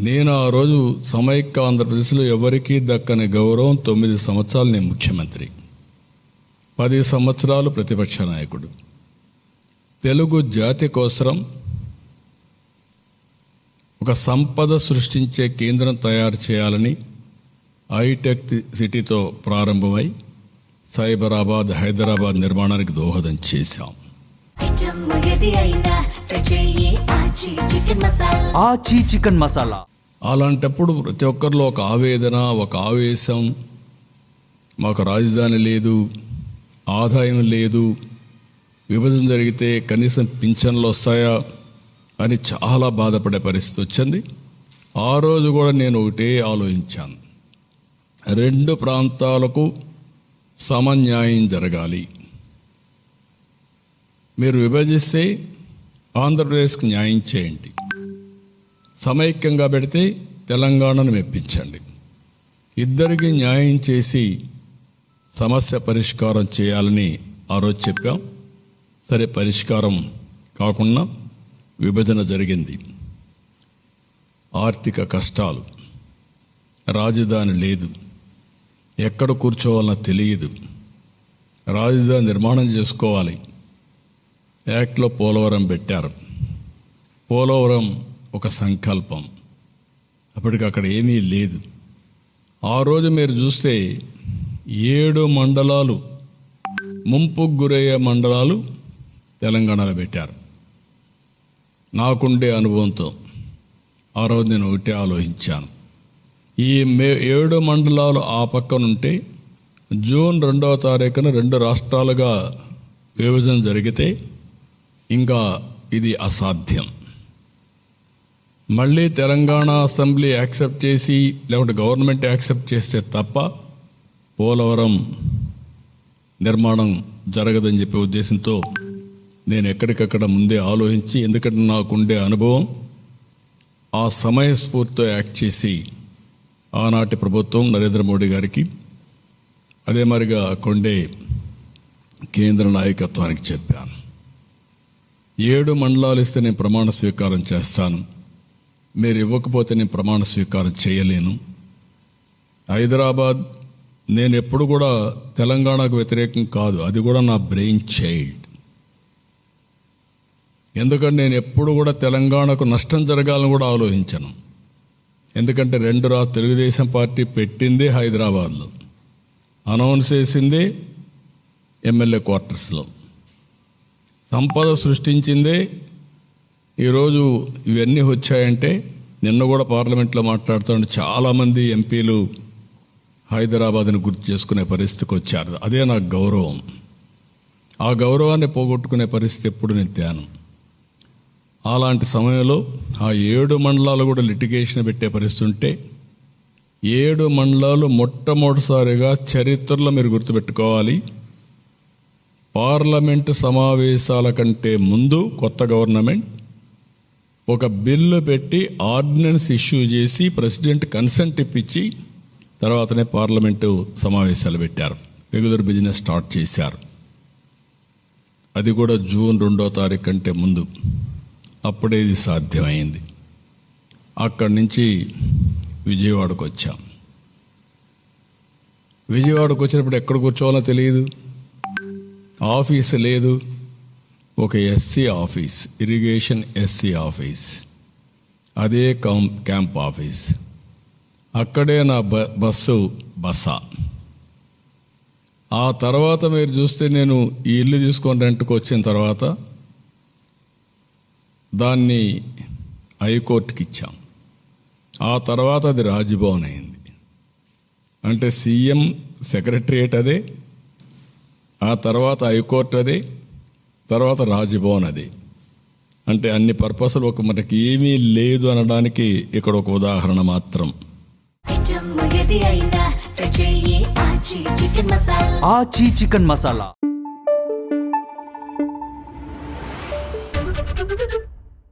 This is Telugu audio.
నేను ఆ రోజు సమైక్య ఆంధ్రప్రదేశ్లో ఎవరికీ దక్కని గౌరవం. 9 సంవత్సరాలు నేను ముఖ్యమంత్రి, 10 సంవత్సరాలు ప్రతిపక్ష నాయకుడు. తెలుగు జాతి కోసం ఒక సంపద సృష్టించే కేంద్రం తయారు చేయాలని హైటెక్ సిటీతో ప్రారంభమై సైబరాబాద్, హైదరాబాద్ నిర్మాణానికి దోహదం చేశాం. చికెన్ మసాలా అలాంటప్పుడు ప్రతి ఒక్కరిలో ఒక ఆవేదన, ఒక ఆవేశం. మాకు రాజధాని లేదు, ఆదాయం లేదు, విభజన జరిగితే కనీసం పింఛన్లు వస్తాయా అని చాలా బాధపడే పరిస్థితి వచ్చింది. ఆ రోజు కూడా నేను ఒకటే ఆలోచించాను, 2 ప్రాంతాలకు సమన్యాయం జరగాలి. మీరు విభజిస్తే ఆంధ్రప్రదేశ్కి న్యాయం చేయండి, సమైక్యంగా పెడితే తెలంగాణను మెప్పించండి. ఇద్దరికి న్యాయం చేసి సమస్య పరిష్కారం చేయాలని ఆ రోజు చెప్పాం. సరే, పరిష్కారం కాకుండా విభజన జరిగింది. ఆర్థిక కష్టాలు, రాజధాని లేదు, ఎక్కడ కూర్చోవాలన్నా తెలియదు, రాజధాని నిర్మాణం చేసుకోవాలి. యాక్ట్లో పోలవరం పెట్టారు. పోలవరం ఒక సంకల్పం, అప్పటికి అక్కడ ఏమీ లేదు. ఆ రోజు మీరు చూస్తే 7 మండలాలు, ముంపుకు గురయ్యే మండలాలు తెలంగాణలో పెట్టారు. నాకుండే అనుభవంతో ఆ రోజు నేను ఒకటే ఆలోచించాను, ఈ 7 మండలాలు ఆ పక్కనుంటే జూన్ 2వ తారీఖున 2 రాష్ట్రాలుగా విభజన జరిగితే ఇంకా ఇది అసాధ్యం. మళ్ళీ తెలంగాణ అసెంబ్లీ యాక్సెప్ట్ చేసి లేకుంటే గవర్నమెంట్ యాక్సెప్ట్ చేస్తే తప్ప పోలవరం నిర్మాణం జరగదని చెప్పే ఉద్దేశంతో నేను ఎక్కడికక్కడ ముందే ఆలోచించి, ఎందుకంటే నాకుండే అనుభవం, ఆ సమయస్ఫూర్తితో యాక్ట్ చేసి ఆనాటి ప్రభుత్వం నరేంద్ర మోడీ గారికి, అదే మరిగా కొండే కేంద్ర నాయకత్వానికి చెప్పాను, 7 మండలాలు ఇస్తే నేను ప్రమాణ స్వీకారం చేస్తాను, మీరు ఇవ్వకపోతే నేను ప్రమాణ స్వీకారం చేయలేను. హైదరాబాద్ నేను ఎప్పుడు కూడా తెలంగాణకు వ్యతిరేకం కాదు, అది కూడా నా బ్రెయిన్ చైల్డ్. ఎందుకంటే నేను ఎప్పుడు కూడా తెలంగాణకు నష్టం జరగాలని కూడా ఆలోచించను. ఎందుకంటే 2 తెలుగుదేశం పార్టీ పెట్టిందే హైదరాబాద్లో, అనౌన్స్ చేసిందే ఎమ్మెల్యే క్వార్టర్స్లో, సంపద సృష్టించిందే. ఈరోజు ఇవన్నీ వచ్చాయంటే, నిన్న కూడా పార్లమెంట్లో మాట్లాడుతుంటే చాలామంది ఎంపీలు హైదరాబాద్ని గుర్తు చేసుకునే పరిస్థితికి వచ్చారు. అదే నాకు గౌరవం. ఆ గౌరవాన్ని పోగొట్టుకునే పరిస్థితి ఎప్పుడు నేను తేను. అలాంటి సమయంలో ఆ 7 మండలాలు కూడా లిటిగేషన్ పెట్టే పరిస్థితి ఉంటే, 7 మండలాలు మొట్టమొదటిసారిగా చరిత్రలో మీరు గుర్తుపెట్టుకోవాలి, పార్లమెంటు సమావేశాల కంటే ముందు కొత్త గవర్నమెంట్ ఒక బిల్లు పెట్టి ఆర్డినెన్స్ ఇష్యూ చేసి ప్రెసిడెంట్ కన్సెంట్ ఇప్పించి తర్వాతనే పార్లమెంటు సమావేశాలు పెట్టారు, రెగ్యులర్ బిజినెస్ స్టార్ట్ చేశారు. అది కూడా జూన్ 2వ తారీఖు కంటే ముందు. అప్పుడే ఇది సాధ్యమైంది. అక్కడి నుంచి విజయవాడకు వచ్చాం. విజయవాడకు వచ్చినప్పుడు ఎక్కడ కూర్చోవాలో తెలియదు, ఆఫీసు లేదు. ఒక SC office, irrigation SC office, అదే క్యాంప్ ఆఫీస్. అక్కడే నా బస్సు బస. ఆ తర్వాత మీరు చూస్తే నేను ఈ ఇల్లు తీసుకొని రెంట్కి వచ్చిన తర్వాత దాన్ని హైకోర్టుకి ఇచ్చాం. ఆ తర్వాత అది రాజ్భవన్ అయింది. అంటే సీఎం సెక్రటరియేట్ అదే, ఆ తర్వాత హైకోర్టు అదే, తర్వాత రాజ్భవన్ అదే. అంటే అన్ని పర్పస్లు ఒక మనకి ఏమీ లేదు అనడానికి ఇక్కడ ఒక ఉదాహరణ మాత్రం. చికెన్ మసాలా